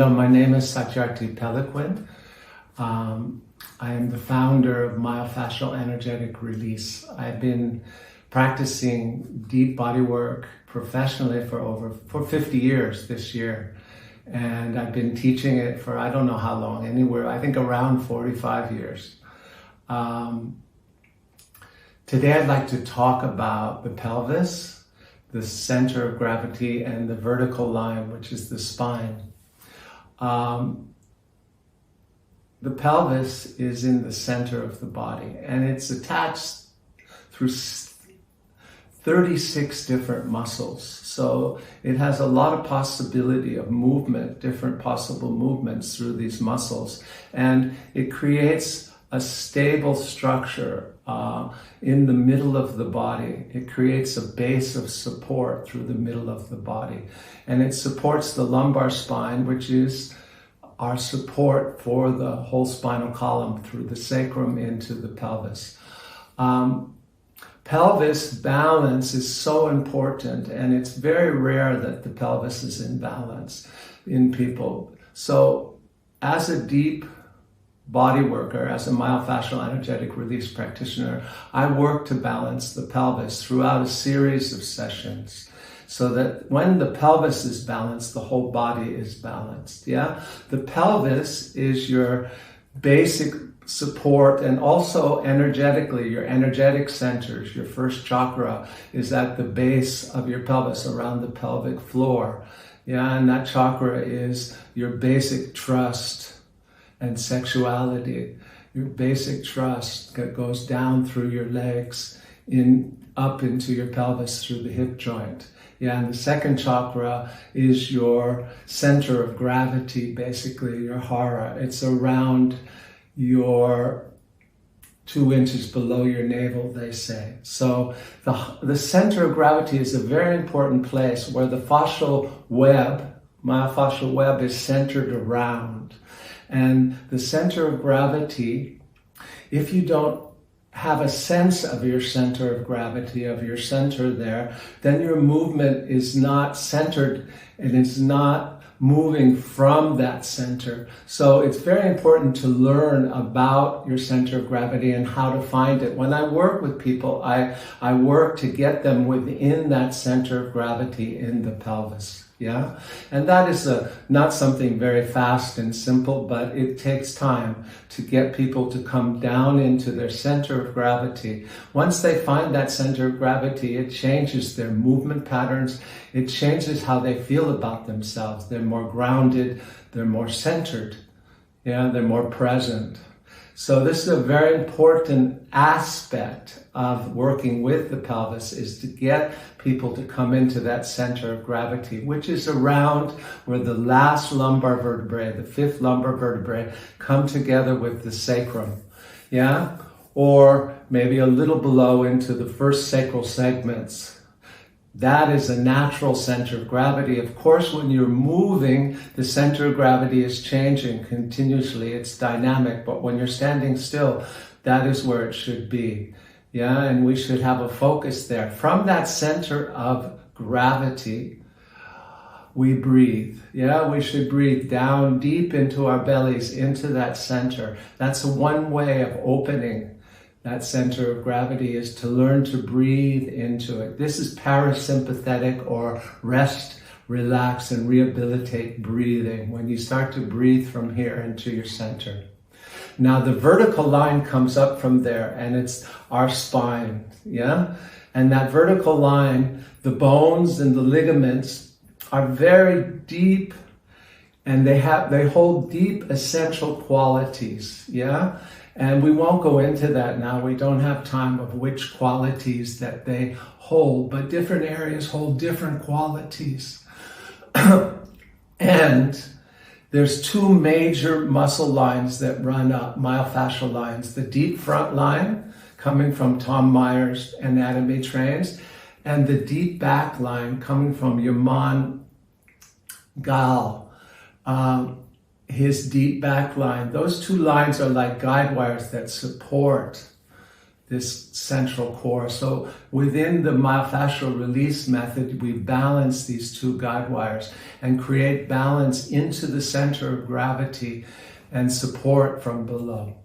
Hello, my name is Satyarthi. I am the founder of Myofascial Energetic Release. I've been practicing deep body work professionally for 50 years this year. And I've been teaching it for I don't know how long, I think around 45 years. Today I'd like to talk about the pelvis, the center of gravity, and the vertical line, which is the spine. The pelvis is in the center of the body, and it's attached through 36 different muscles. So it has a lot of possibility of movement, different possible movements through these muscles. And it creates a stable structure in the middle of the body. It creates a base of support through the middle of the body. And it supports the lumbar spine, which is our support for the whole spinal column through the sacrum into the pelvis. Pelvis balance is so important, and it's very rare that the pelvis is in balance in people. So as a deep body worker, as a myofascial energetic release practitioner, I work to balance the pelvis throughout a series of sessions, so that when the pelvis is balanced, the whole body is balanced. Yeah, the pelvis is your basic support, and also energetically, your energetic centers. Your first chakra is at the base of your pelvis, around the pelvic floor. Yeah, and that chakra is your basic trust and sexuality. Your basic trust that goes down through your legs, up into your pelvis through the hip joint. Yeah, and the second chakra is your center of gravity, basically your Hara. It's around your 2 inches below your navel, they say. So the center of gravity is a very important place where the fascial web, myofascial web, is centered around. And the center of gravity, if you don't have a sense of your center of gravity, of your center there, then your movement is not centered and it's not moving from that center. So it's very important to learn about your center of gravity and how to find it. When I work with people, I work to get them within that center of gravity in the pelvis. Yeah, and that is not something very fast and simple, but it takes time to get people to come down into their center of gravity. Once they find that center of gravity, it changes their movement patterns. It changes how they feel about themselves. They're more grounded. They're more centered. Yeah, they're more present. So this is a very important aspect of working with the pelvis, is to get people to come into that center of gravity, which is around where the last lumbar vertebrae, the 5th lumbar vertebrae, come together with the sacrum. Yeah? Or maybe a little below into the first sacral segments. That is a natural center of gravity. Of course, when you're moving, the center of gravity is changing continuously. It's dynamic. But when you're standing still, that is where it should be. Yeah, and we should have a focus there. From that center of gravity, we breathe. Yeah, we should breathe down deep into our bellies, into that center. That's one way of opening that center of gravity, is to learn to breathe into it. This is parasympathetic, or rest, relax, and rehabilitate breathing, when you start to breathe from here into your center. Now the vertical line comes up from there, and it's our spine, yeah? And that vertical line, the bones and the ligaments are very deep, and they hold deep essential qualities, yeah? And we won't go into that now. We don't have time of which qualities that they hold, but different areas hold different qualities. And there's 2 major muscle lines that run up, myofascial lines. The deep front line, coming from Tom Myers' anatomy trains, and the deep back line coming from Yaman Gal, his deep back line. Those 2 lines are like guide wires that support this central core. So within the myofascial release method, we balance these two guide wires and create balance into the center of gravity and support from below.